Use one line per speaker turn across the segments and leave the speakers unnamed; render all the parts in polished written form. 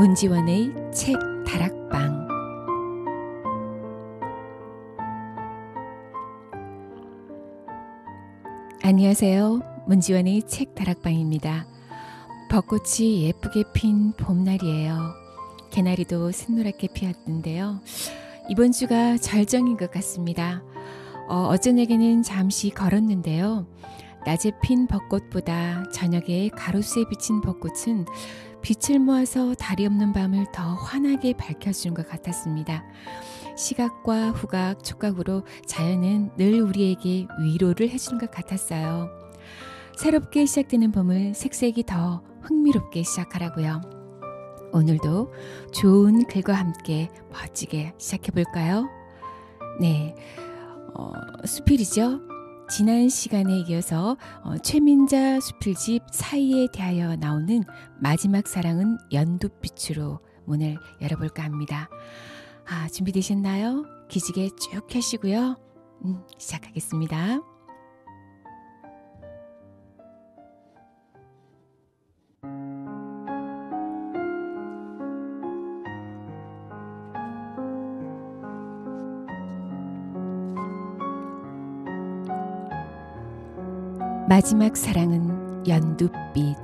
문지원의 책 다락방. 안녕하세요. 문지원의 책 다락방입니다. 벚꽃이 예쁘게 핀 봄날이에요. 개나리도 샛노랗게 피었는데요. 이번 주가 절정인 것 같습니다. 어저녁에는 잠시 걸었는데요. 낮에 핀 벚꽃보다 저녁에 가로수에 비친 벚꽃은 빛을 모아서 달이 없는 밤을 더 환하게 밝혀주는 것 같았습니다. 시각과 후각, 촉각으로 자연은 늘 우리에게 위로를 해주는 것 같았어요. 새롭게 시작되는 봄을 색색이 더 흥미롭게 시작하라고요. 오늘도 좋은 글과 함께 멋지게 시작해볼까요? 네, 수필이죠. 지난 시간에 이어서 최민자 수필집 사이에 대하여 나오는 마지막 사랑은 연두빛으로 문을 열어볼까 합니다. 준비되셨나요? 기지개 쭉 켜시고요. 시작하겠습니다. 마지막 사랑은 연두빛.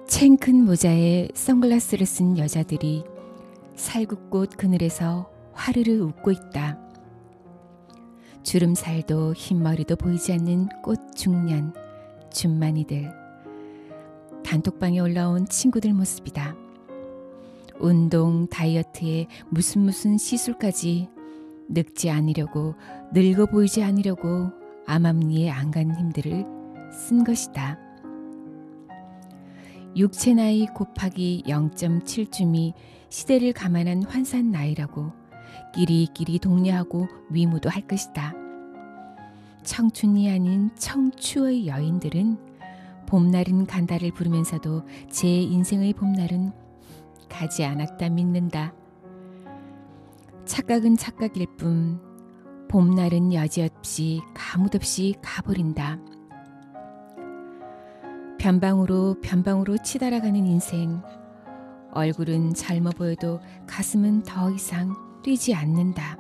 챙큰 모자에 선글라스를 쓴 여자들이 살구꽃 그늘에서 화르르 웃고 있다. 주름살도 흰머리도 보이지 않는 꽃 중년, 준만이들. 단톡방에 올라온 친구들 모습이다. 운동, 다이어트에 무슨 시술까지 늙지 않으려고, 늙어 보이지 않으려고 암암리에 안 가는 힘들을 쓴 것이다. 육체 나이 곱하기 0.7쯤이 시대를 감안한 환산 나이라고 끼리끼리 독려하고 위무도 할 것이다. 청춘이 아닌 청추의 여인들은 봄날은 간다를 부르면서도 제 인생의 봄날은 가지 않았다 믿는다. 착각은 착각일 뿐 봄날은 여지없이 가뭇없이 가버린다. 변방으로 치달아가는 인생. 얼굴은 젊어 보여도 가슴은 더 이상 뛰지 않는다.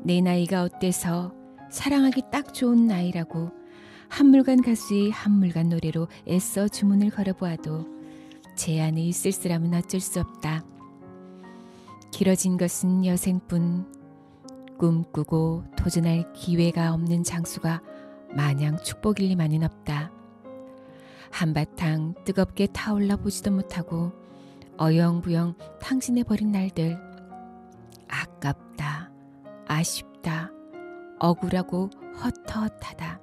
내 나이가 어때서 사랑하기 딱 좋은 나이라고 한물간 가수의 한물간 노래로 애써 주문을 걸어보아도 제 안의 쓸쓸함은 어쩔 수 없다. 길어진 것은 여생뿐. 꿈꾸고 도전할 기회가 없는 장수가 마냥 축복일 리만은 없다. 한바탕 뜨겁게 타올라 보지도 못하고 어영부영 탕진해버린 날들. 아깝다, 아쉽다, 억울하고 헛헛하다.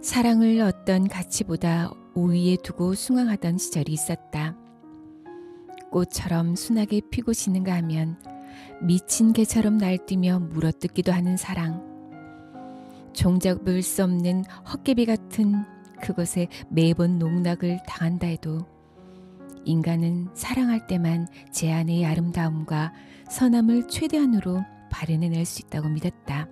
사랑을 어떤 가치보다 우위에 두고 숭앙하던 시절이 있었다. 꽃처럼 순하게 피고 지는가 하면 미친 개처럼 날뛰며 물어뜯기도 하는 사랑. 종잡을 수 없는 헛개비 같은 그것에 매번 농락을 당한다 해도 인간은 사랑할 때만 제 안의 아름다움과 선함을 최대한으로 발현해낼 수 있다고 믿었다.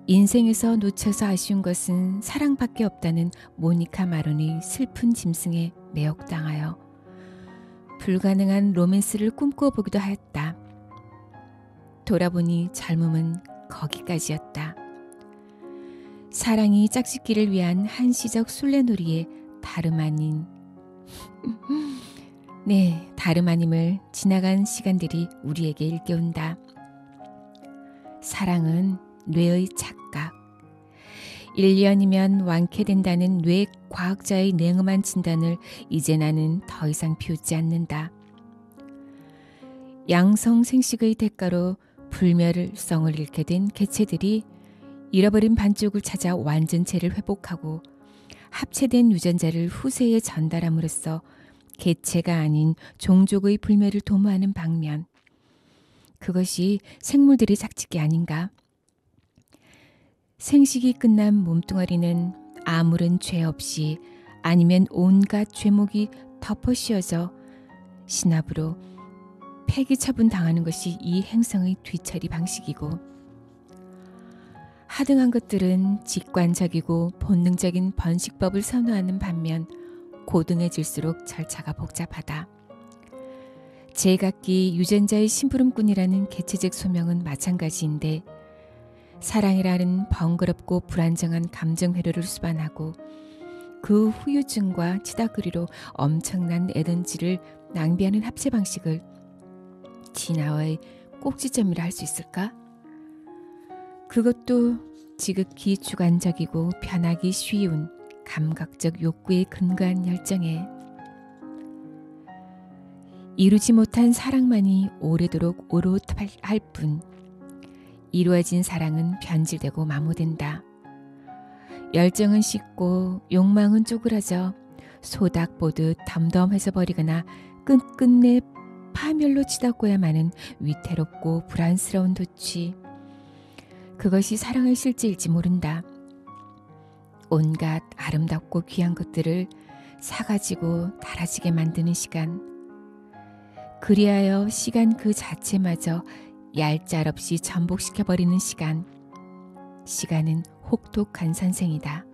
인생에서 놓쳐서 아쉬운 것은 사랑밖에 없다는 모니카 마론의 슬픈 짐승에 매혹당하여 불가능한 로맨스를 꿈꿔보기도 하였다. 돌아보니 젊음은 거기까지였다. 사랑이 짝짓기를 위한 한시적 술래놀이의 다름 아닌 다름 아님을 지나간 시간들이 우리에게 일깨운다. 사랑은 뇌의 착각. 1년이면 완쾌된다는 뇌과학자의 냉엄한 진단을 이제 나는 더 이상 비웃지 않는다. 양성생식의 대가로 불멸성을 잃게 된 개체들이 잃어버린 반쪽을 찾아 완전체를 회복하고 합체된 유전자를 후세에 전달함으로써 개체가 아닌 종족의 불멸을 도모하는 방면. 그것이 생물들의 짝짓기 아닌가? 생식이 끝난 몸뚱아리는 아무런 죄 없이 아니면 온갖 죄목이 덮어 씌워져 신압으로 폐기 처분 당하는 것이 이 행성의 뒤처리 방식이고, 하등한 것들은 직관적이고 본능적인 번식법을 선호하는 반면 고등해질수록 절차가 복잡하다. 제각기 유전자의 심부름꾼이라는 개체적 소명은 마찬가지인데, 사랑이라는 번거롭고 불안정한 감정 회로를 수반하고 그 후유증과 치닫거리로 엄청난 에너지를 낭비하는 합체 방식을 진화의 꼭지점이라 할 수 있을까? 그것도 지극히 주관적이고 변하기 쉬운 감각적 욕구에 근거한 열정에 이루지 못한 사랑만이 오래도록 오롯할 뿐, 이루어진 사랑은 변질되고 마모된다. 열정은 식고 욕망은 쪼그라져 소닥 보듯 덤덤해져 버리거나 끝끝내 파멸로 치닫고야마는 위태롭고 불안스러운 도취. 그것이 사랑의 실제일지 모른다. 온갖 아름답고 귀한 것들을 사가지고 달아지게 만드는 시간. 그리하여 시간 그 자체마저 얄짤없이 전복시켜버리는 시간. 시간은 혹독한 선생이다.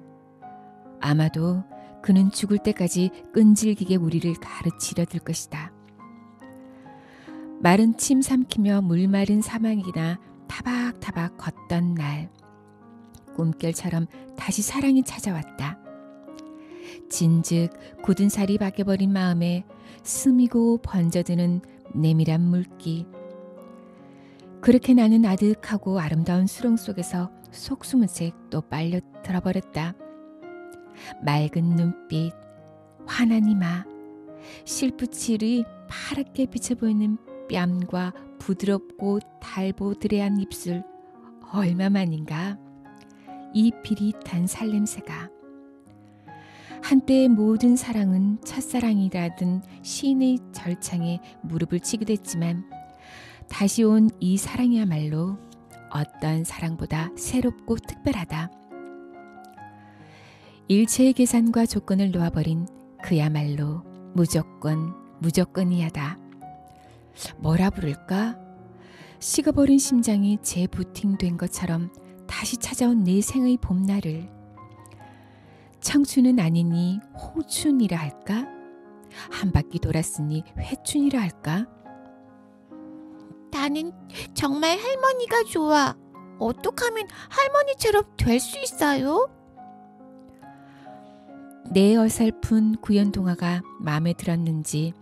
아마도 그는 죽을 때까지 끈질기게 우리를 가르치려 들 것이다. 마른 침 삼키며 물마른 사막이나 타박타박 걷던 날, 꿈결처럼 다시 사랑이 찾아왔다. 진즉 굳은 살이 박여버린 마음에 스미고 번져드는 내밀한 물기. 그렇게 나는 아득하고 아름다운 수렁 속에서 속수문 새 또 빨려 들어버렸다. 맑은 눈빛, 환한 이마, 실부칠이 파랗게 비쳐 보이는 뺨과 부드럽고 달보드레한 입술, 얼마만인가 이 비릿한 살냄새가. 한때의 모든 사랑은 첫사랑이라든 시인의 절창에 무릎을 치기도 했지만 다시 온 이 사랑이야말로 어떤 사랑보다 새롭고 특별하다. 일체의 계산과 조건을 놓아버린 그야말로 무조건이야다. 뭐라 부를까? 식어버린 심장이 재부팅된 것처럼 다시 찾아온 내 생의 봄날을 청춘은 아니니 홍춘이라 할까? 한 바퀴 돌았으니 회춘이라 할까?
나는 정말 할머니가 좋아. 어떻게 하면 할머니처럼 될 수 있어요?
내 어설픈 구연동화가 마음에 들었는지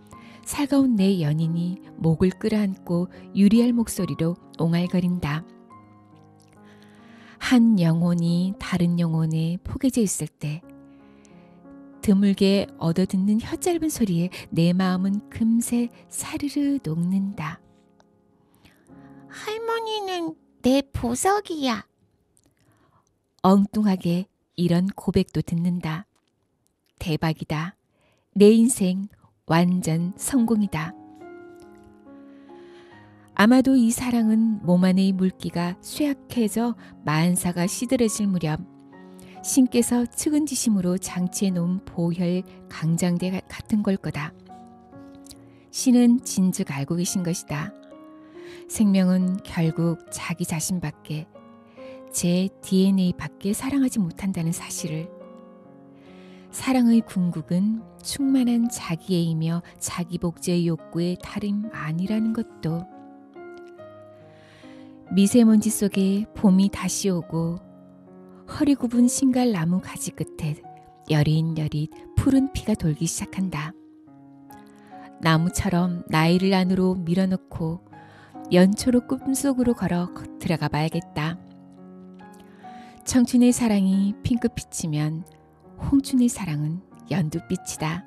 살가운 내 연인이 목을 끌어안고 유리알 목소리로 옹알거린다. 한 영혼이 다른 영혼에 포개져 있을 때 드물게 얻어듣는 혀짧은 소리에 내 마음은 금세 사르르 녹는다.
할머니는 내 보석이야.
엉뚱하게 이런 고백도 듣는다. 대박이다. 내 인생 완전 성공이다. 아마도 이 사랑은 몸 안의 물기가 쇠약해져 만사가 시들해질 무렵 신께서 측은지심으로 장치해 놓은 보혈 강장대 같은 걸 거다. 신은 진즉 알고 계신 것이다. 생명은 결국 자기 자신밖에, 제 DNA밖에 사랑하지 못한다는 사실을. 사랑의 궁극은 충만한 자기애이며 자기 복제의 욕구의 다름 아니라는 것도. 미세먼지 속에 봄이 다시 오고 허리 굽은 신갈 나무 가지 끝에 여릿여릿 푸른 피가 돌기 시작한다. 나무처럼 나이를 안으로 밀어넣고 연초로 꿈속으로 걸어 들어가 봐야겠다. 청춘의 사랑이 핑크빛이면 홍춘의 사랑은 연두빛이다.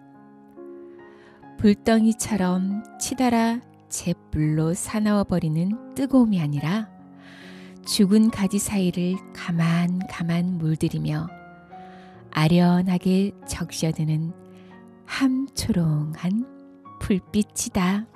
불덩이처럼 치달아 잿불로 사나워버리는 뜨거움이 아니라 죽은 가지 사이를 가만 물들이며 아련하게 적셔드는 함초롱한 불빛이다.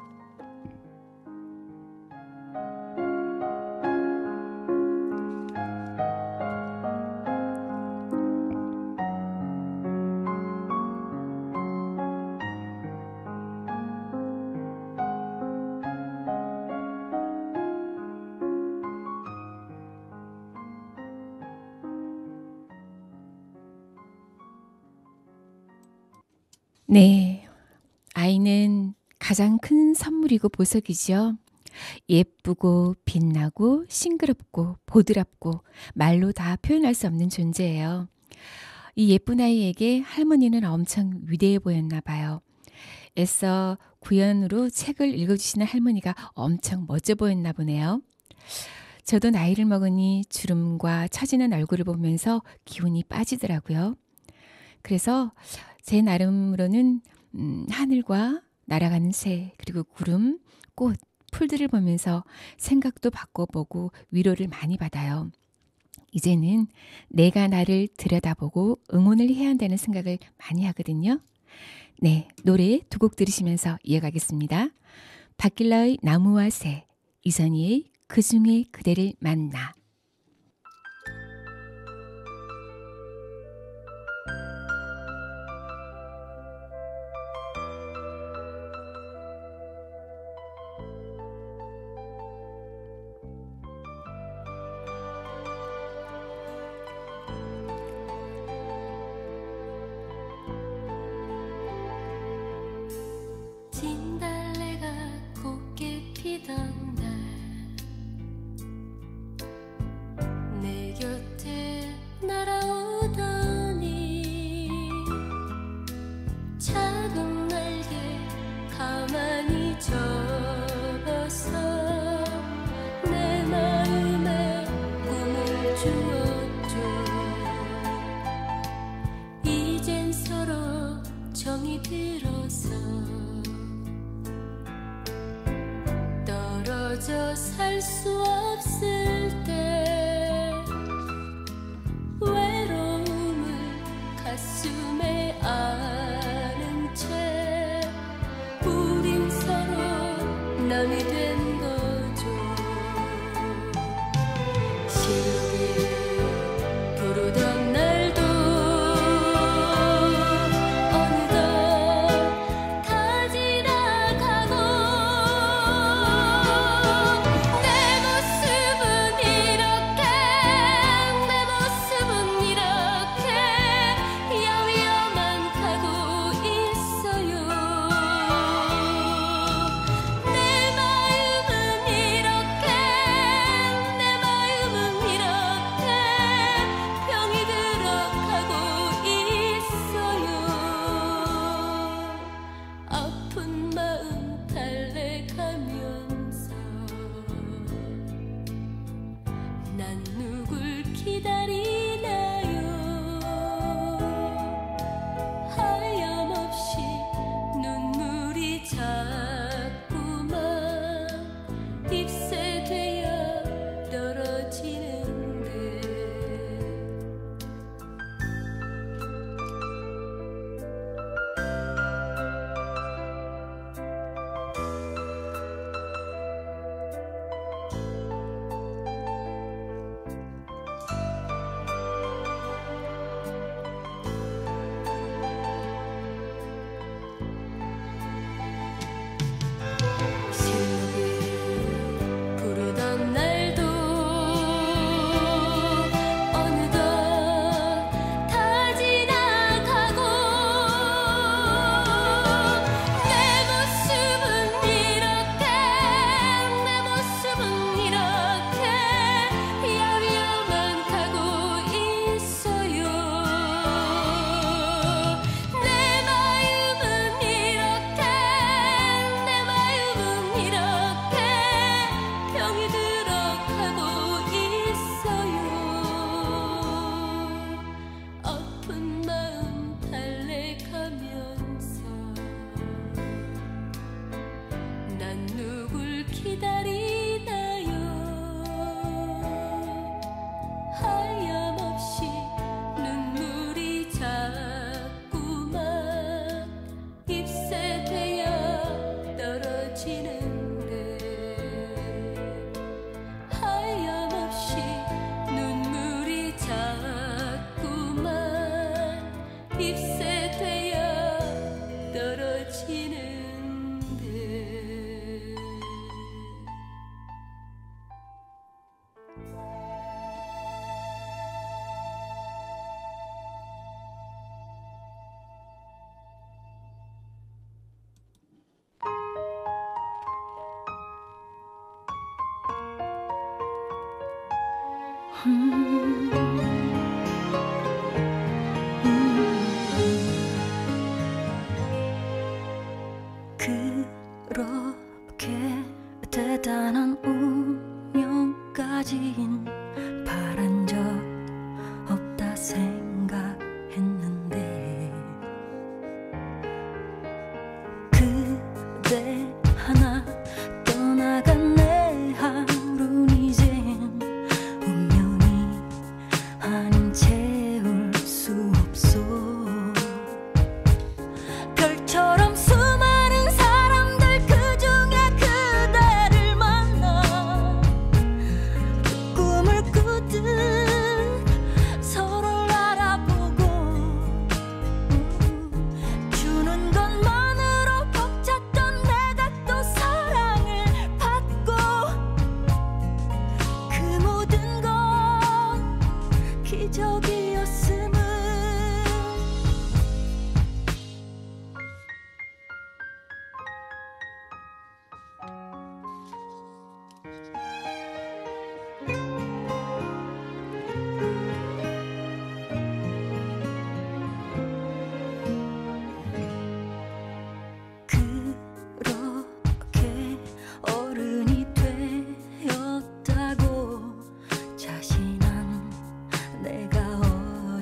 네, 아이는 가장 큰 선물이고 보석이죠. 예쁘고 빛나고 싱그럽고 보드랍고 말로 다 표현할 수 없는 존재예요. 이 예쁜 아이에게 할머니는 엄청 위대해 보였나 봐요. 애써 구연으로 책을 읽어주시는 할머니가 엄청 멋져 보였나 보네요. 저도 나이를 먹으니 주름과 처지는 얼굴을 보면서 기운이 빠지더라고요. 그래서 제 나름으로는 하늘과 날아가는 새, 그리고 구름, 꽃, 풀들을 보면서 생각도 바꿔보고 위로를 많이 받아요. 이제는 내가 나를 들여다보고 응원을 해야 한다는 생각을 많이 하거든요. 네, 노래 두 곡 들으시면서 이어가겠습니다. 박길라의 나무와 새, 이선희의 그중에 그대를 만나.
진달래가 곱게 피던 날 내 곁에 날아오더니 작은 날개 가만히 접어서 내 마음에 꿈을 주었죠. 이젠 서로 정이 들어서 떨어져 살 수 없을 때 외로움을 가슴에 안은 채 우린 서로 남이 된 거죠. 시름이 부르던 날도 어느덧 다 지나가고 내 모습은 이렇게 야위어만 가고 있어요. 내 마음은 이렇게 병이 들어가고 있어요. 아픈 마음 달래가면서 난 누굴 기다리나요. 하염없이 눈물이 자꾸만 입새 되어 떨어지는데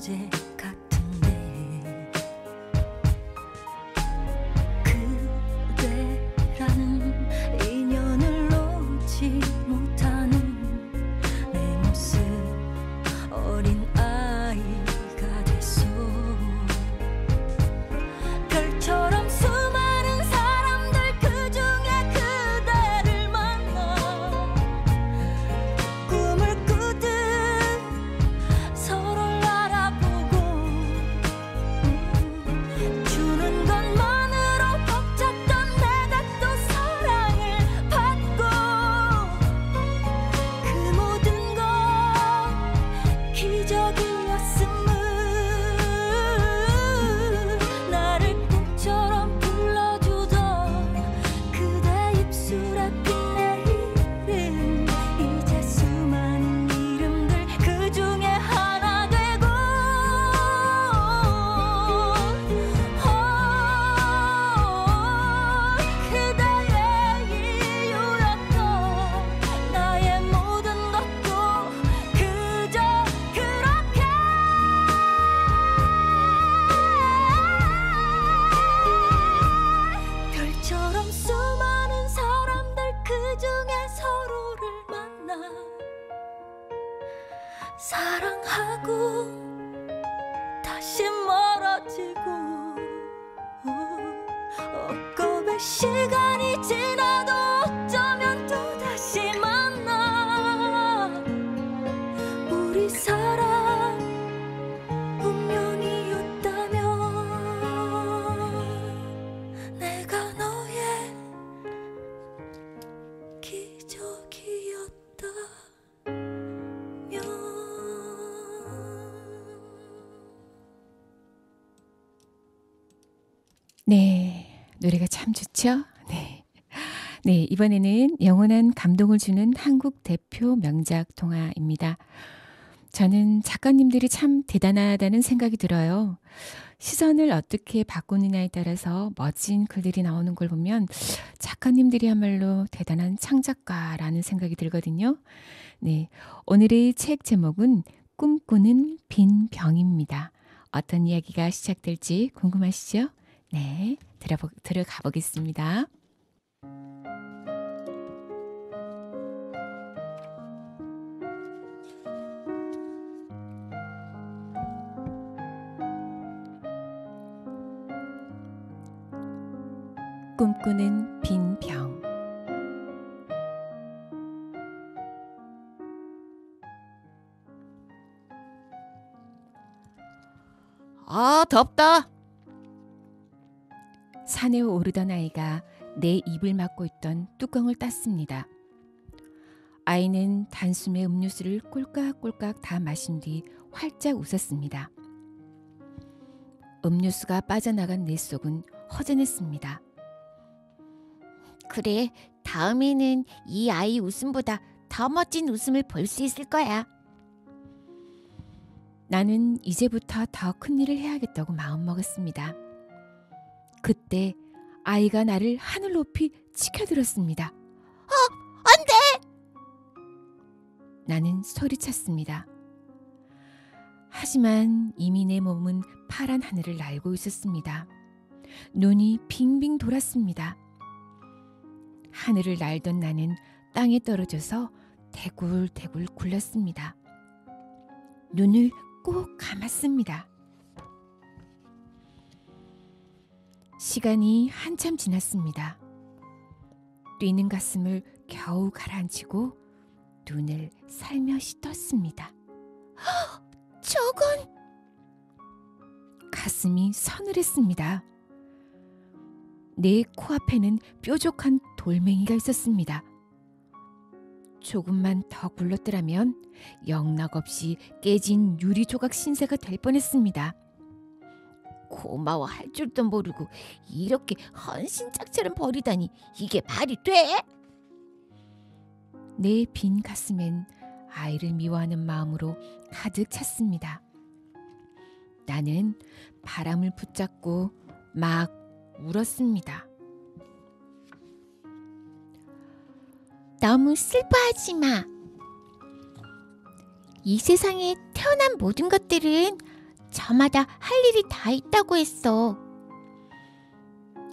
어제 같은데 그대라는 인연을 놓지 못하는 내 모습 어린 아이가 됐어. 별처럼 수많은 사람들 그중에 그대를 만나 꿈을 꾸듯 서로를 알아보고 주는 것만으로 벅찼던 내가 또 사랑을 받고 그 모든 건 기적이었음을 나를 꿈처럼 불러주던 그대 입술에 빛내리는 이제 수많은 이름들 그 중에 하나 되고 그대의 이유였던 나의 모든 것도 그저 그렇게 별처럼 수많은 사람들 그 중에 서로를 만나 사랑하고 다시 멀어지고 억겁의 시간이 지나도 어쩌면 또다시 만나 우리 사랑 운명이었다면 내가 너의 기적이었다면.
네, 노래가 참 좋죠? 네. 네, 이번에는 영원한 감동을 주는 한국 대표 명작 동화입니다. 저는 작가님들이 참 대단하다는 생각이 들어요. 시선을 어떻게 바꾸느냐에 따라서 멋진 글들이 나오는 걸 보면 작가님들이야말로 대단한 창작가라는 생각이 들거든요. 네, 오늘의 책 제목은 꿈꾸는 빈 병입니다. 어떤 이야기가 시작될지 궁금하시죠? 네, 들어가 보겠습니다. 꿈꾸는 빈 병.
아, 덥다.
산에 오르던 아이가 내 입을 막고 있던 뚜껑을 땄습니다. 아이는 단숨에 음료수를 꼴깍꼴깍 다 마신 뒤 활짝 웃었습니다. 음료수가 빠져나간 내 속은 허전했습니다.
그래, 다음에는 이 아이 웃음보다 더 멋진 웃음을 볼 수 있을 거야.
나는 이제부터 더 큰 일을 해야겠다고 마음먹었습니다. 그때 아이가 나를 하늘 높이 치켜들었습니다.
안 돼!
나는 소리쳤습니다. 하지만 이미 내 몸은 파란 하늘을 날고 있었습니다. 눈이 빙빙 돌았습니다. 하늘을 날던 나는 땅에 떨어져서 대굴대굴 굴렀습니다. 눈을 꼭 감았습니다. 시간이 한참 지났습니다. 뛰는 가슴을 겨우 가라앉히고 눈을 살며시 떴습니다.
저건
가슴이 서늘했습니다. 내 코앞에는 뾰족한 돌멩이가 있었습니다. 조금만 더 굴렀더라면 영락없이 깨진 유리 조각 신세가 될 뻔했습니다.
고마워할 줄도 모르고 이렇게 헌신짝처럼 버리다니 이게 말이 돼?
내 빈 가슴엔 아이를 미워하는 마음으로 가득 찼습니다. 나는 바람을 붙잡고 막 울었습니다.
너무 슬퍼하지 마. 이 세상에 태어난 모든 것들은 저마다 할 일이 다 있다고 했어.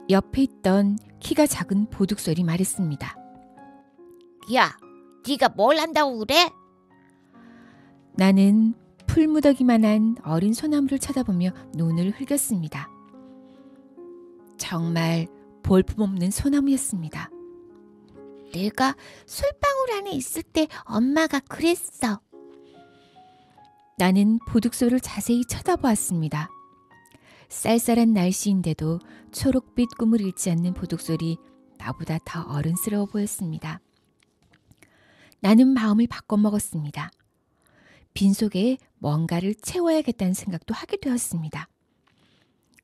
옆에 있던 키가 작은 보둑솔이 말했습니다.
야, 네가 뭘 한다고 그래?
나는 풀무더기만한 어린 소나무를 쳐다보며 눈을 흘겼습니다. 정말 볼품없는 소나무였습니다.
내가 솔방울 안에 있을 때 엄마가 그랬어.
나는 보둑솔을 자세히 쳐다보았습니다. 쌀쌀한 날씨인데도 초록빛 꿈을 잃지 않는 보둑솔이 나보다 더 어른스러워 보였습니다. 나는 마음을 바꿔먹었습니다. 빈속에 뭔가를 채워야겠다는 생각도 하게 되었습니다.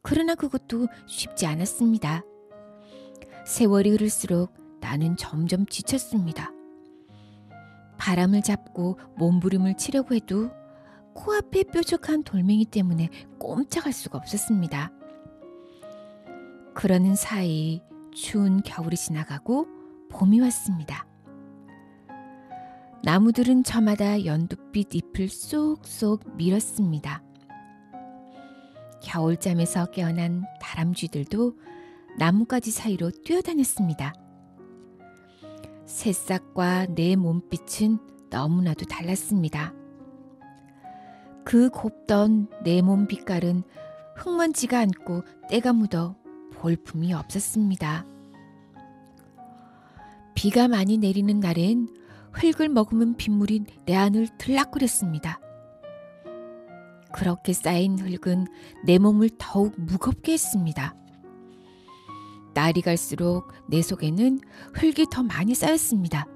그러나 그것도 쉽지 않았습니다. 세월이 흐를수록 나는 점점 지쳤습니다. 바람을 잡고 몸부림을 치려고 해도 코앞에 뾰족한 돌멩이 때문에 꼼짝할 수가 없었습니다. 그러는 사이 추운 겨울이 지나가고 봄이 왔습니다. 나무들은 저마다 연두빛 잎을 쏙쏙 밀었습니다. 겨울잠에서 깨어난 다람쥐들도 나뭇가지 사이로 뛰어다녔습니다. 새싹과 내 몸빛은 너무나도 달랐습니다. 그 곱던 내 몸 빛깔은 흙먼지가 앉고 때가 묻어 볼품이 없었습니다. 비가 많이 내리는 날엔 흙을 머금은 빗물이 내 안을 들락거렸습니다. 그렇게 쌓인 흙은 내 몸을 더욱 무겁게 했습니다. 날이 갈수록 내 속에는 흙이 더 많이 쌓였습니다.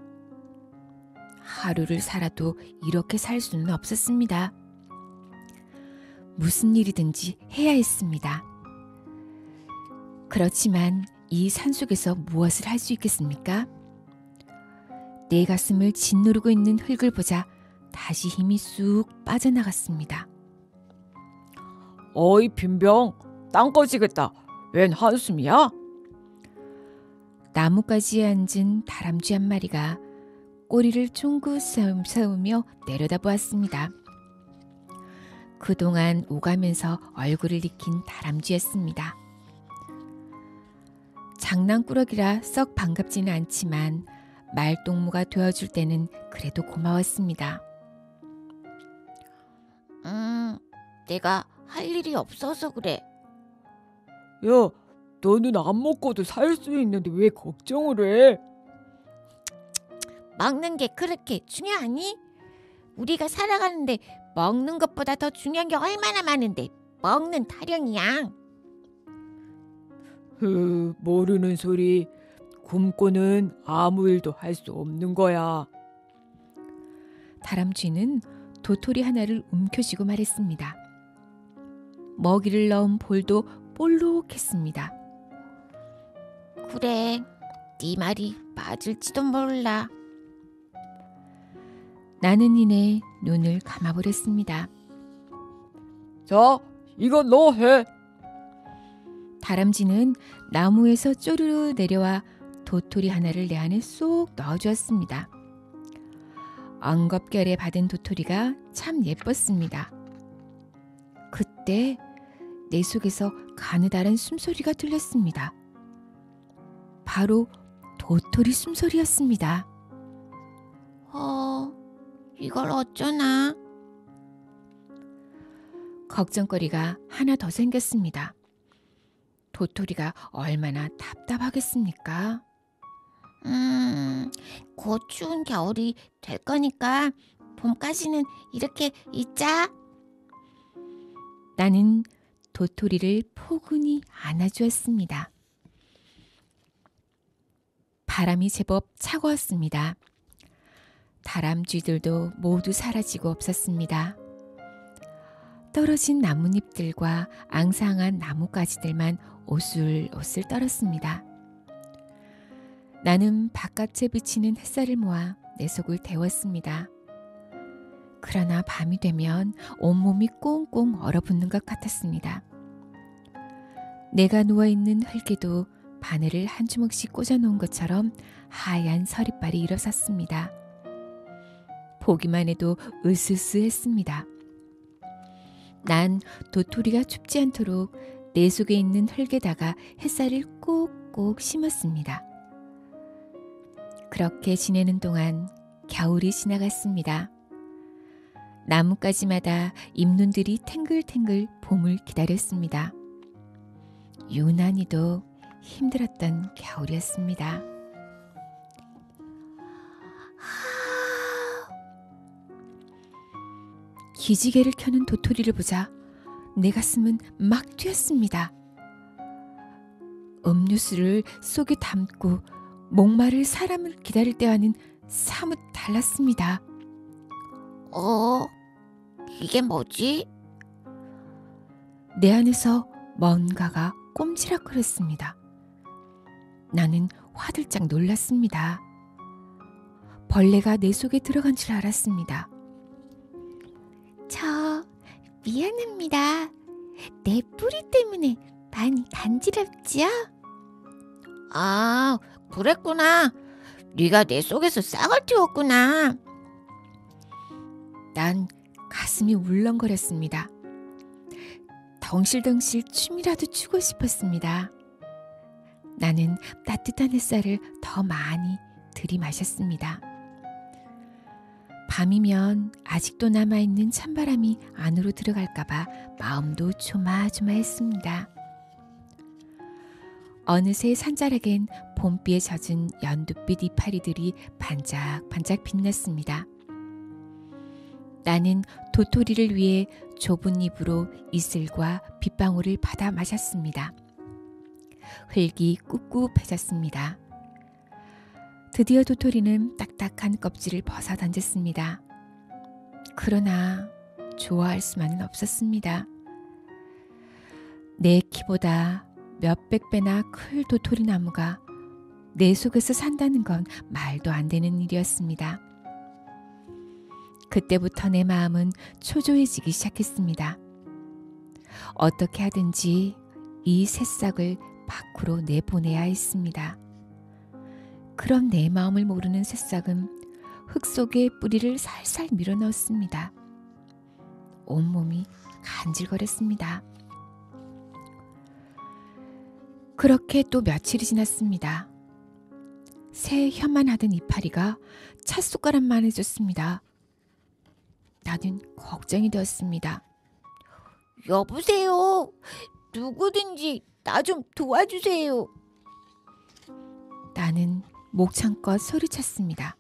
하루를 살아도 이렇게 살 수는 없었습니다. 무슨 일이든지 해야 했습니다. 그렇지만 이 산속에서 무엇을 할 수 있겠습니까? 내 가슴을 짓누르고 있는 흙을 보자 다시 힘이 쑥 빠져나갔습니다.
어이 빈병, 땅 꺼지겠다. 웬 한숨이야?
나뭇가지에 앉은 다람쥐 한 마리가 꼬리를 쫑긋 세우며 내려다보았습니다. 그동안 오가면서 얼굴을 익힌 다람쥐였습니다. 장난꾸러기라 썩 반갑지는 않지만 말동무가 되어줄 때는 그래도 고마웠습니다.
내가 할 일이 없어서 그래.
야, 너는 안 먹고도 살 수 있는데 왜 걱정을 해?
먹는 게 그렇게 중요하니? 우리가 살아가는데 먹는 것보다 더 중요한 게 얼마나 많은데 먹는 타령이야.
모르는 소리. 굶고는 아무 일도 할 수 없는 거야.
다람쥐는 도토리 하나를 움켜쥐고 말했습니다. 먹이를 넣은 볼도 볼록했습니다.
그래, 네 말이 맞을지도 몰라.
나는 이내 눈을 감아버렸습니다.
자, 이건 너 해.
다람쥐는 나무에서 쪼르르 내려와 도토리 하나를 내 안에 쏙 넣어주었습니다. 엉겁결에 받은 도토리가 참 예뻤습니다. 그때 내 속에서 가느다란 숨소리가 들렸습니다. 바로 도토리 숨소리였습니다.
이걸 어쩌나?
걱정거리가 하나 더 생겼습니다. 도토리가 얼마나 답답하겠습니까?
곧 추운 겨울이 될 거니까 봄까지는 이렇게 있자.
나는 도토리를 포근히 안아주었습니다. 바람이 제법 차가웠습니다. 다람쥐들도 모두 사라지고 없었습니다. 떨어진 나뭇잎들과 앙상한 나뭇가지들만 오슬오슬 떨었습니다. 나는 바깥에 비치는 햇살을 모아 내 속을 데웠습니다. 그러나 밤이 되면 온몸이 꽁꽁 얼어붙는 것 같았습니다. 내가 누워있는 흙에도 바늘을 한 주먹씩 꽂아놓은 것처럼 하얀 서리빨이 일어섰습니다. 보기만 해도 으스스했습니다. 난 도토리가 춥지 않도록 내 속에 있는 흙에다가 햇살을 꼭꼭 심었습니다. 그렇게 지내는 동안 겨울이 지나갔습니다. 나뭇가지마다 잎눈들이 탱글탱글 봄을 기다렸습니다. 유난히도 힘들었던 겨울이었습니다. 기지개를 켜는 도토리를 보자 내 가슴은 막 뛰었습니다. 음료수를 속에 담고 목마를 사람을 기다릴 때와는 사뭇 달랐습니다.
이게 뭐지?
내 안에서 뭔가가 꼼지락거렸습니다. 나는 화들짝 놀랐습니다. 벌레가 내 속에 들어간 줄 알았습니다.
저 미안합니다. 내 뿌리 때문에 많이 간지럽지요? 아, 그랬구나. 네가 내 속에서 싹을 틔웠구나.
난 가슴이 울렁거렸습니다. 덩실덩실 춤이라도 추고 싶었습니다. 나는 따뜻한 햇살을 더 많이 들이마셨습니다. 밤이면 아직도 남아있는 찬바람이 안으로 들어갈까봐 마음도 조마조마했습니다. 어느새 산자락엔 봄비에 젖은 연두빛 이파리들이 반짝반짝 빛났습니다. 나는 도토리를 위해 좁은 입으로 이슬과 빗방울을 받아 마셨습니다. 흙이 꿉꿉해졌습니다. 드디어 도토리는 딱딱한 껍질을 벗어 던졌습니다. 그러나 좋아할 수만은 없었습니다. 내 키보다 몇백 배나 클 도토리 나무가 내 속에서 산다는 건 말도 안 되는 일이었습니다. 그때부터 내 마음은 초조해지기 시작했습니다. 어떻게 하든지 이 새싹을 밖으로 내보내야 했습니다. 그럼 내 마음을 모르는 새싹은 흙 속에 뿌리를 살살 밀어넣었습니다. 온몸이 간질거렸습니다. 그렇게 또 며칠이 지났습니다. 새 혀만 하던 이파리가 찻숟가락만 해줬습니다. 나는 걱정이 되었습니다.
여보세요. 누구든지 나 좀 도와주세요.
나는 목청껏 소리쳤습니다.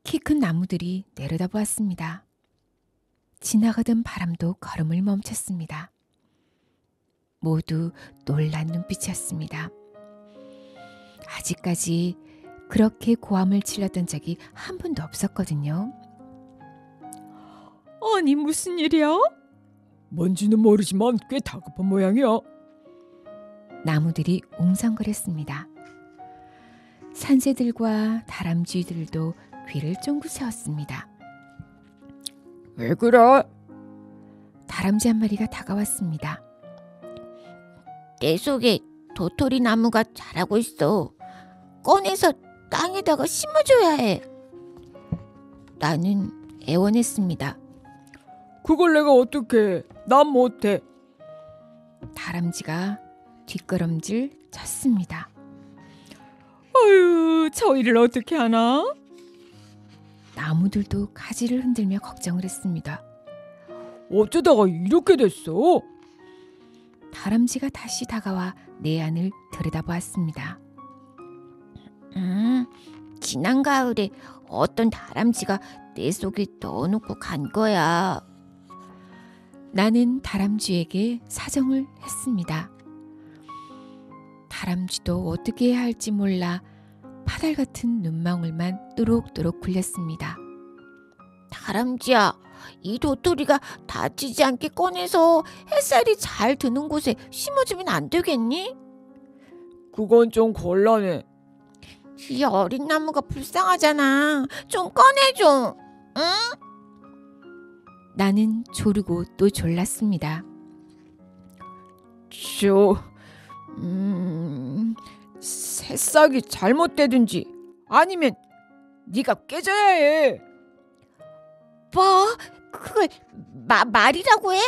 키 큰 나무들이 내려다보았습니다. 지나가던 바람도 걸음을 멈췄습니다. 모두 놀란 눈빛이었습니다. 아직까지 그렇게 고함을 질렀던 적이 한 번도 없었거든요.
아니 무슨 일이야? 뭔지는 모르지만 꽤 다급한 모양이야.
나무들이 웅성거렸습니다. 산새들과 다람쥐들도 귀를 쫑긋 세웠습니다.
왜 그래?
다람쥐 한 마리가 다가왔습니다.
내 속에 도토리 나무가 자라고 있어. 꺼내서 땅에다가 심어줘야 해. 나는 애원했습니다.
그걸 내가 어떻게 해? 난 못해.
다람쥐가 뒷걸음질 쳤습니다.
아유, 저 일을 어떻게 하나?
나무들도 가지를 흔들며 걱정을 했습니다.
어쩌다가 이렇게 됐어?
다람쥐가 다시 다가와 내 안을 들여다보았습니다.
지난 가을에 어떤 다람쥐가 내 속에 넣어놓고 간 거야.
나는 다람쥐에게 사정을 했습니다. 다람쥐도 어떻게 해야 할지 몰라 파달 같은 눈망울만 또록또록 굴렸습니다.
다람쥐야, 이 도토리가 다치지 않게 꺼내서 햇살이 잘 드는 곳에 심어주면 안 되겠니?
그건 좀 곤란해.
이 어린 나무가 불쌍하잖아. 좀 꺼내줘. 응?
나는 조르고 또 졸랐습니다.
새싹이 잘못되든지 아니면 네가 깨져야 해.
뭐? 그걸 말이라고 해?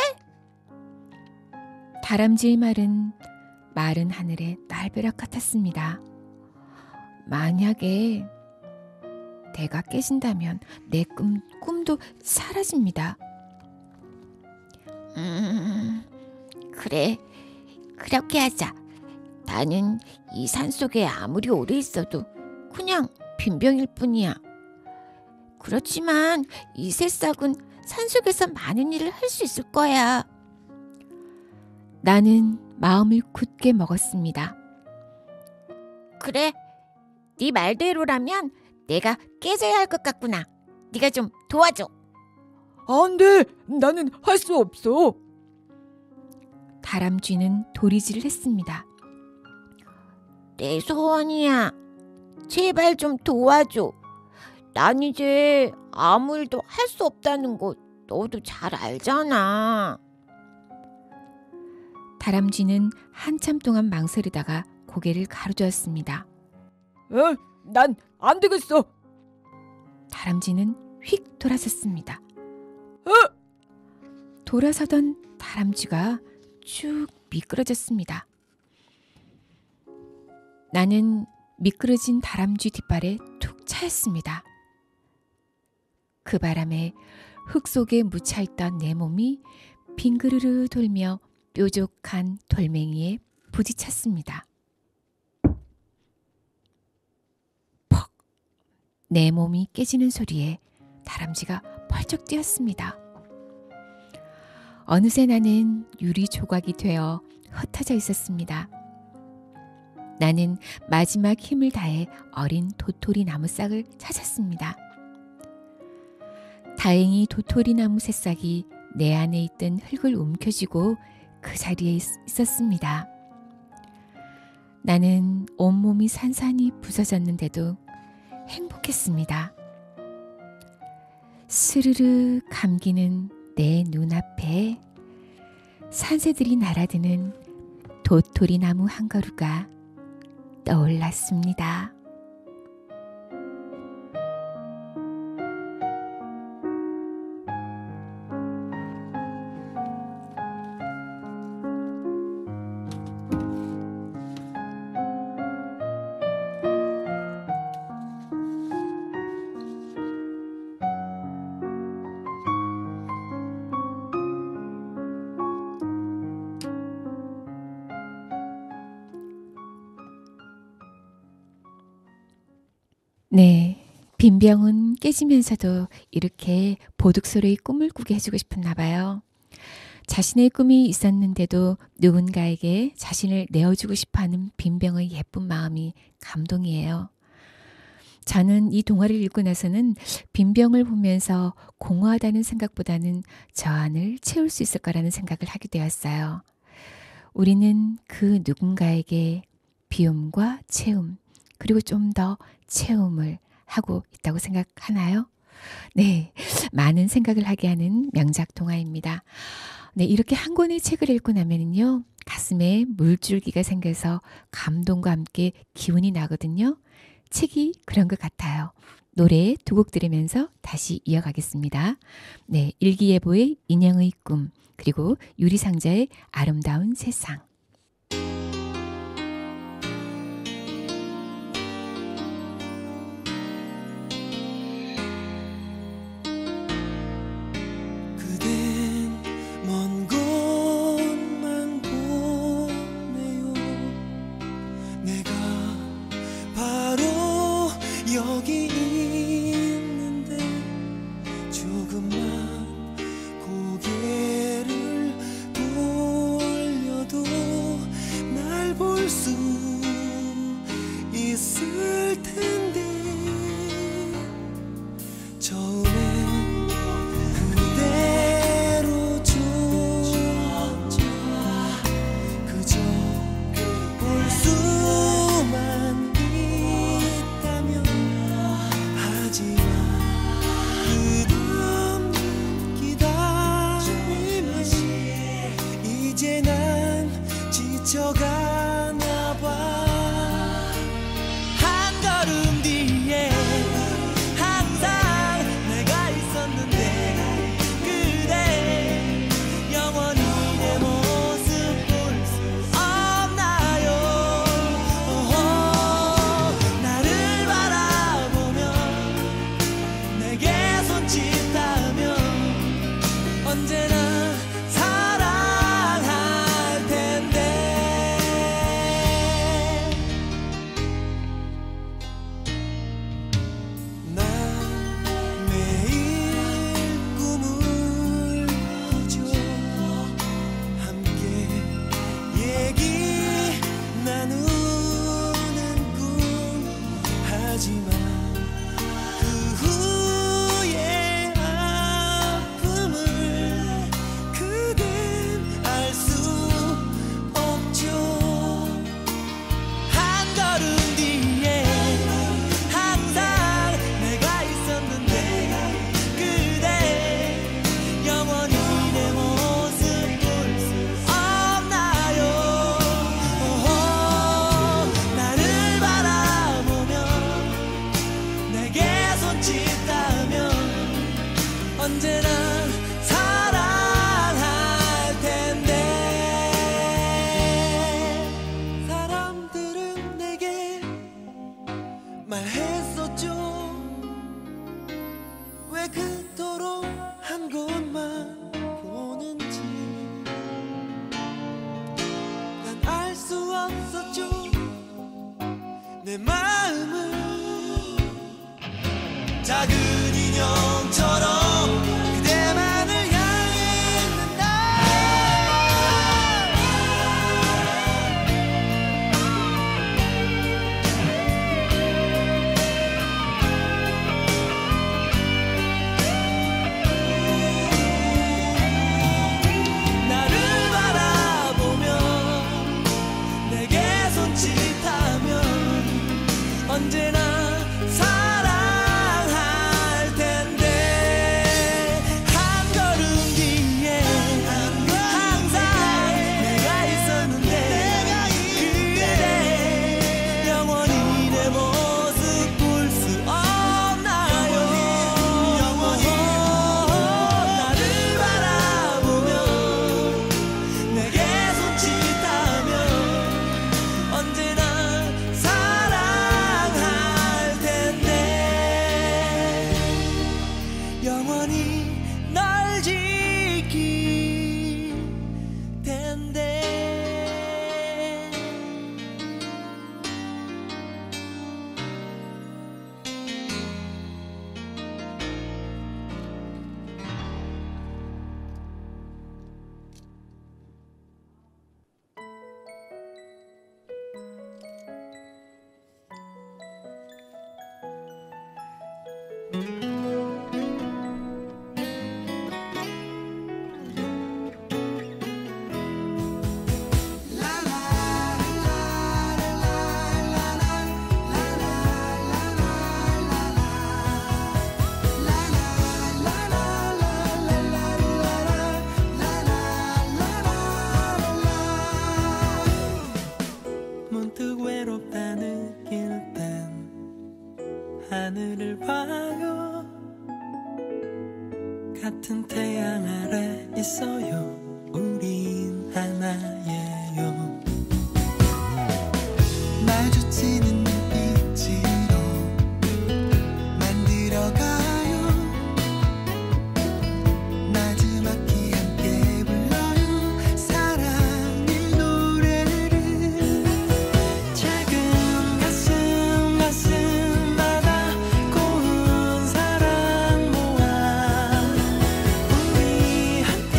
다람쥐의 말은 마른 하늘의 날벼락 같았습니다. 만약에 내가 깨진다면 내 꿈도 사라집니다.
그래, 그렇게 하자. 나는 이 산속에 아무리 오래 있어도 그냥 빈병일 뿐이야. 그렇지만 이 새싹은 산속에서 많은 일을 할 수 있을 거야.
나는 마음을 굳게 먹었습니다.
그래, 네 말대로라면 내가 깨져야 할 것 같구나. 네가 좀 도와줘.
안 돼. 나는 할 수 없어.
다람쥐는 도리질을 했습니다.
내 소원이야. 제발 좀 도와줘. 난 이제 아무 일도 할 수 없다는 거 너도 잘 알잖아.
다람쥐는 한참 동안 망설이다가 고개를 가로저었습니다.
난 안 되겠어.
다람쥐는 휙 돌아섰습니다. 돌아서던 다람쥐가 쭉 미끄러졌습니다. 나는 미끄러진 다람쥐 뒷발에 툭 차였습니다. 그 바람에 흙 속에 묻혀있던 내 몸이 빙그르르 돌며 뾰족한 돌멩이에 부딪혔습니다. 퍽! 내 몸이 깨지는 소리에 다람쥐가 펄쩍 뛰었습니다. 어느새 나는 유리 조각이 되어 흩어져 있었습니다. 나는 마지막 힘을 다해 어린 도토리 나무 싹을 찾았습니다. 다행히 도토리 나무 새싹이 내 안에 있던 흙을 움켜쥐고 그 자리에 있었습니다. 나는 온몸이 산산이 부서졌는데도 행복했습니다. 스르르 감기는 내 눈앞에 산새들이 날아드는 도토리 나무 한 그루가 떠올랐습니다. 네, 빈병은 깨지면서도 이렇게 보둑소리의 꿈을 꾸게 해주고 싶었나 봐요. 자신의 꿈이 있었는데도 누군가에게 자신을 내어주고 싶어하는 빈병의 예쁜 마음이 감동이에요. 저는 이 동화를 읽고 나서는 빈병을 보면서 공허하다는 생각보다는 저 안을 채울 수 있을 거라는 생각을 하게 되었어요. 우리는 그 누군가에게 비움과 채움, 그리고 좀 더 체험을 하고 있다고 생각하나요? 네, 많은 생각을 하게 하는 명작 동화입니다. 네, 이렇게 한 권의 책을 읽고 나면요, 가슴에 물줄기가 생겨서 감동과 함께 기운이 나거든요. 책이 그런 것 같아요. 노래 두 곡 들으면서 다시 이어가겠습니다. 네, 일기예보의 인형의 꿈, 그리고 유리상자의 아름다운 세상.
여기 있는데 조금만 고개를 돌려도 날 볼 수 있을 텐데 처음엔 그대로조차 그저 볼 수만 있다면 하지만 끝없는 기다림에 이제 난 지쳐가나 봐. 한 걸음 뒤에 항상 내가 있었는데 그 언제나 사랑할 텐데. 난 매일 꿈을 꾸죠. 함께 얘기 나누는 꿈. 하지만 그 후에 아픔을 그댄 알 수 없죠. 한 걸음 뒤에 항상 내가 있었는데 그대 영원히 내 모습 볼 수 없나요? 나를 바라보며 내게 손짓하며 언제나 사랑할 텐데. 사람들은 내게 말했었죠. 왜 그토록 한 곳만 보는지. 난 알 수 없었죠. 내 마음을 작은 인형처럼 그대만을 향해 있는다. 나를 바라보며 내게 손짓하며 언제나 사랑할 텐데. 한 걸음 뒤에 항상 내가 있었는데 그대 영원히 내 모습 볼 수 없나요? 나를 바라보며 내게 손짓하며 언제나 사랑할 텐데. 영원히 널 지킬 텐데. 문득 외롭다 느낄 땐 하늘을 봐요. 같은 태양 아래 있어요. 우린 하나예요. 마주치는 눈빛으로 만들어가요. 마지막히 함께 불러요. 사랑의 노래를. 작은 가슴마다 고운 사랑 모아 우리 함께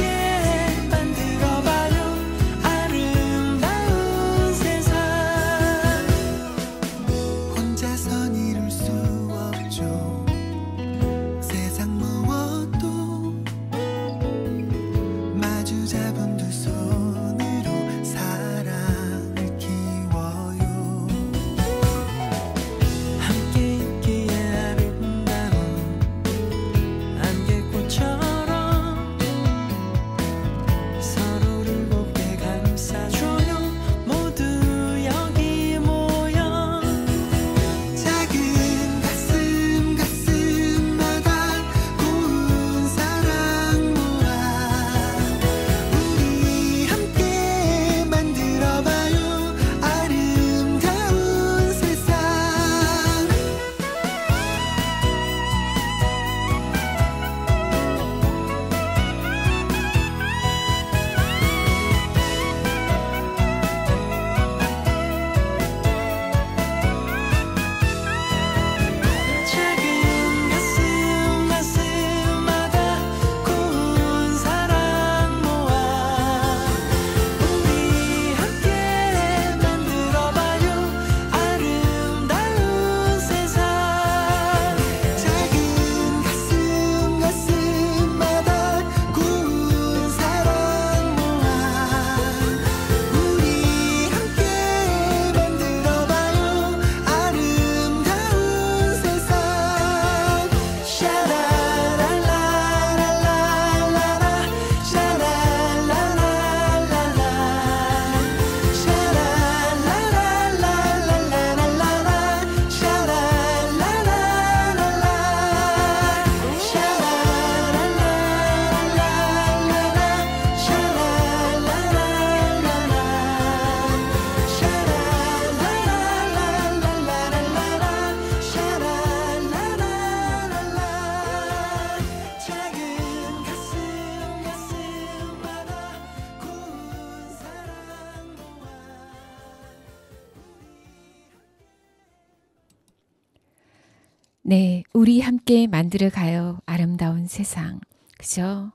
네, 우리 함께 만들어가요. 아름다운 세상. 그죠?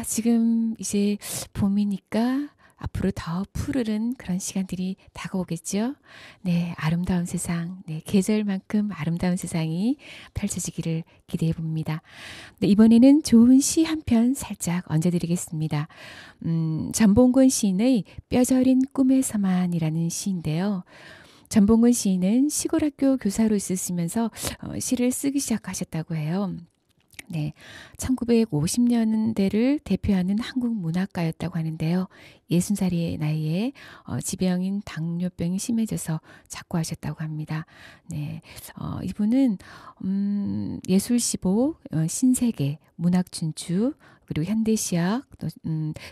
지금 이제 봄이니까 앞으로 더 푸르른 그런 시간들이 다가오겠죠? 네, 아름다운 세상. 네, 계절만큼 아름다운 세상이 펼쳐지기를 기대해 봅니다. 네, 이번에는 좋은 시 한 편 살짝 얹어드리겠습니다. 전봉근 시인의 뼈저린 꿈에서만이라는 시인데요. 전봉근 시인은 시골 학교 교사로 있으시면서 시를 쓰기 시작하셨다고 해요. 네, 1950년대를 대표하는 한국 문학가였다고 하는데요. 60살의 나이에 지병인 당뇨병이 심해져서 작고하셨다고 합니다. 네, 이분은 예술시보, 신세계, 문학춘추, 그리고 현대시학, 또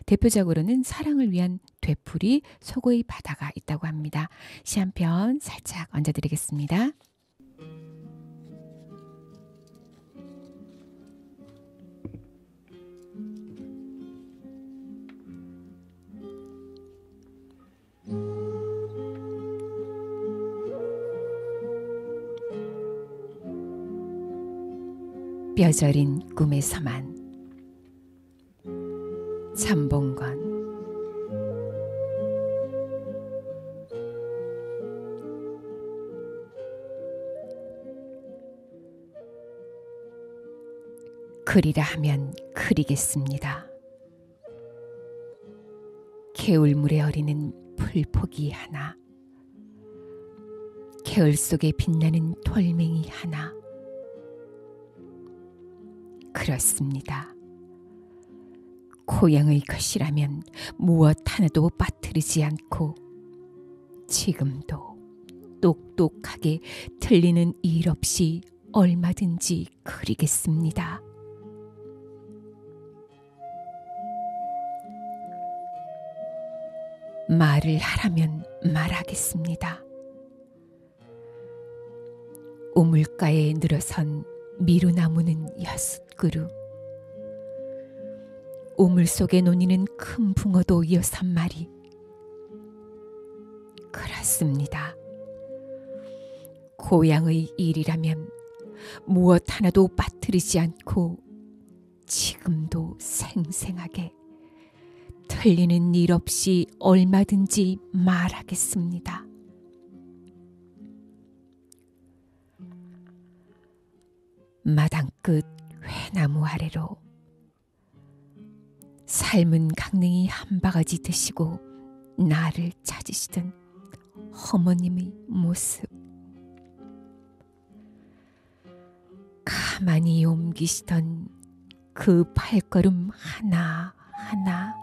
대표적으로는 사랑을 위한 되풀이, 속의 바다가 있다고 합니다. 시 한 편 살짝 얹어드리겠습니다. 뼈저린 꿈에서만. 전봉건. 그리라 하면 그리겠습니다. 개울물에 어리는 풀포기 하나, 개울 속에 빛나는 돌멩이 하나. 그렇습니다. 고향의 것이라면 무엇 하나도 빠뜨리지 않고 지금도 똑똑하게 틀리는 일 없이 얼마든지 그리겠습니다. 말을 하라면 말하겠습니다. 우물가에 늘어선 미루나무는 6그루, 우물 속에 논이는 큰 붕어도 6마리. 그렇습니다. 고향의 일이라면 무엇 하나도 빠뜨리지 않고 지금도 생생하게 틀리는 일 없이 얼마든지 말하겠습니다. 마당 끝 회나무 아래로 삶은 강냉이 한 바가지 드시고 나를 찾으시던 어머님의 모습, 가만히 옮기시던 그 발걸음 하나하나,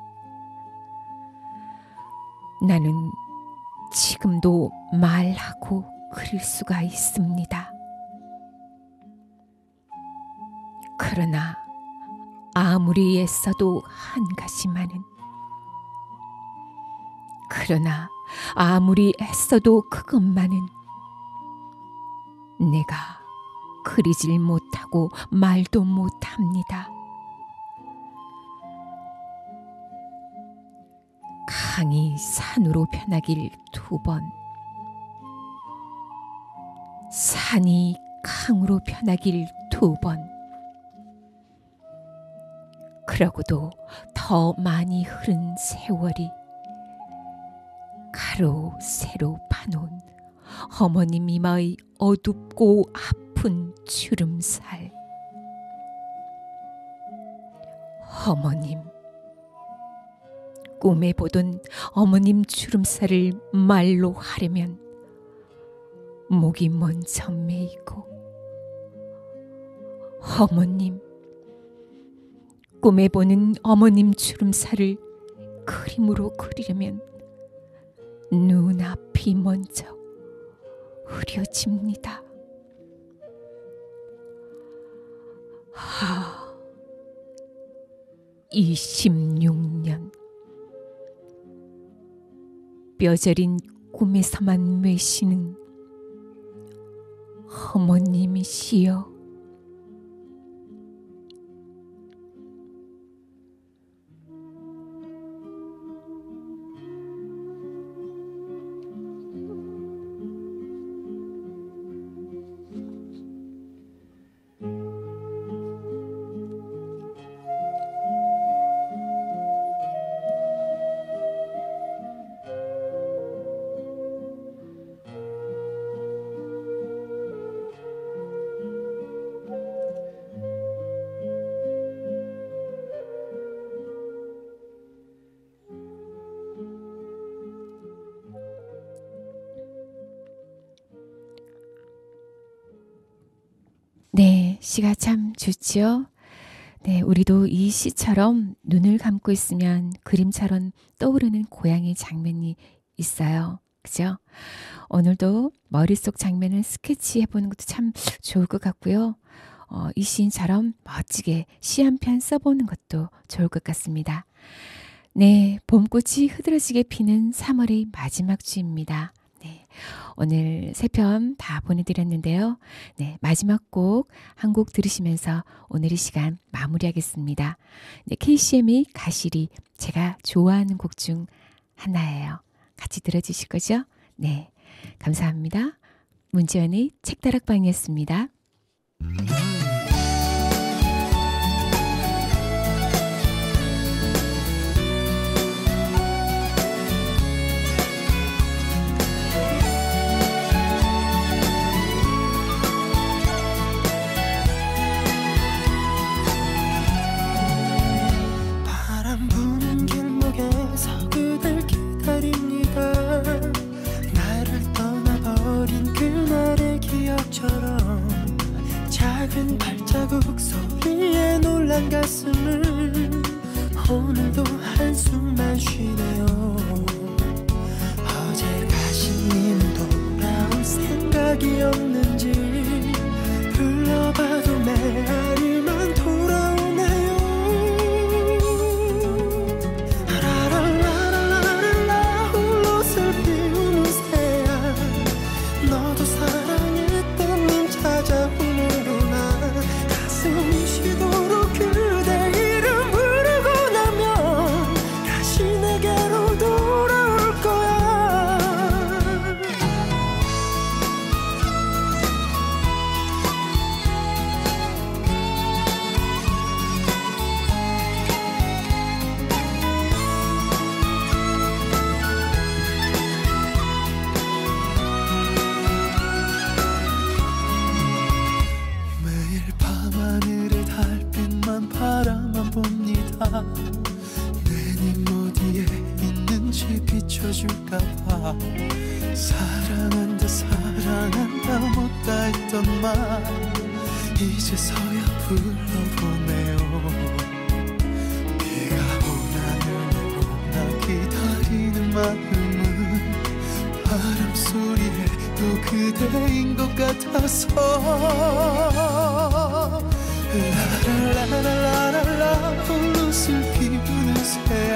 나는 지금도 말하고 그릴 수가 있습니다. 그러나 아무리 애써도 한 가지만은, 그러나 아무리 애써도 그것만은 내가 그리질 못하고 말도 못합니다. 강이 산으로 변하길 2번, 산이 강으로 변하길 2번, 그러고도 더 많이 흐른 세월이 가로 세로 파놓은 어머님 이마의 어둡고 아픈 주름살. 어머님, 꿈에 보던 어머님 주름살을 말로 하려면 목이 먼저 메이고, 어머님, 꿈에 보는 어머님 주름살을 그림으로 그리려면 눈앞이 먼저 흐려집니다. 26년 뼈저린 꿈에서만 외시는 어머님이시여. 시가 참 좋지요. 네, 우리도 이 시처럼 눈을 감고 있으면 그림처럼 떠오르는 고향의 장면이 있어요. 그죠? 오늘도 머릿속 장면을 스케치해보는 것도 참 좋을 것 같고요. 이 시인처럼 멋지게 시 한 편 써보는 것도 좋을 것 같습니다. 네, 봄꽃이 흐드러지게 피는 3월의 마지막 주입니다. 네, 오늘 3편 다 보내드렸는데요. 네, 마지막 곡 한 곡 들으시면서 오늘의 시간 마무리하겠습니다. 네, KCM의 가시리 제가 좋아하는 곡 중 하나예요. 같이 들어주실 거죠? 네, 감사합니다. 문지연의 책다락방이었습니다.
바람 부는 길목에서 그댈 기다립니다. 나를 떠나버린 그날의 기억처럼 작은 발자국 소리에 놀란 가슴을 오늘도 한숨만 쉬네요. 어제 가시는 돌아올 생각이 없는지 불러봐도 메아리만 돌아오네요. 라라라라라라 홀로 슬피우는 새야 너도 사랑했던 님 찾아오는구나. 가슴이 쉬도록 그대 이름 부르고 나면 다시 내게로 돌아올 거야. 매일 밤하늘의 달빛만 바라만 봅니다. 내 님 어디에 있는지 비춰줄까봐. 사랑한다 사랑한다 못다 했던 말 이제서야 불러보네요. 비가 오나 눈이 오나 기다리는 마음은 바람 소리에 또 그대인 것 같아서 라라라라라라 홀로 슬피우는 새야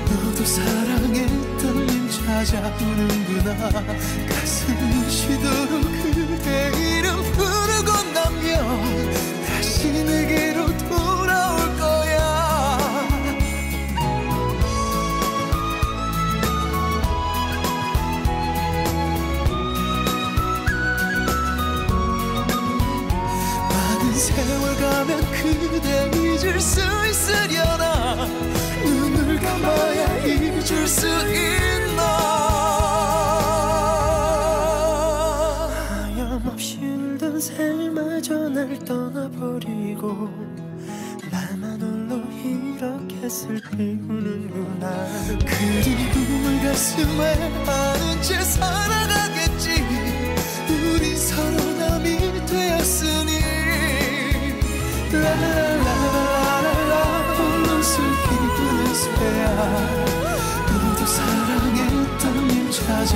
너도 사랑했던 님 찾아오는구나. 가슴이 쉬도록 그대 이름 부르고 나면 다시 내게로 돌아올 거야. 많은 세월 가면 그대 잊을 수 있으려나. 눈을 감아야 잊을 수 있나. 하염없이 울던 새마저 날 떠나버리고 나만 홀로 이렇게 슬피우는구나. 그리움을 가슴에 안은 채 살아가겠지. 우리 서로 남이 되었으니 라라라라라라 홀로 슬피우는 새야 너도 사랑했던 님 찾아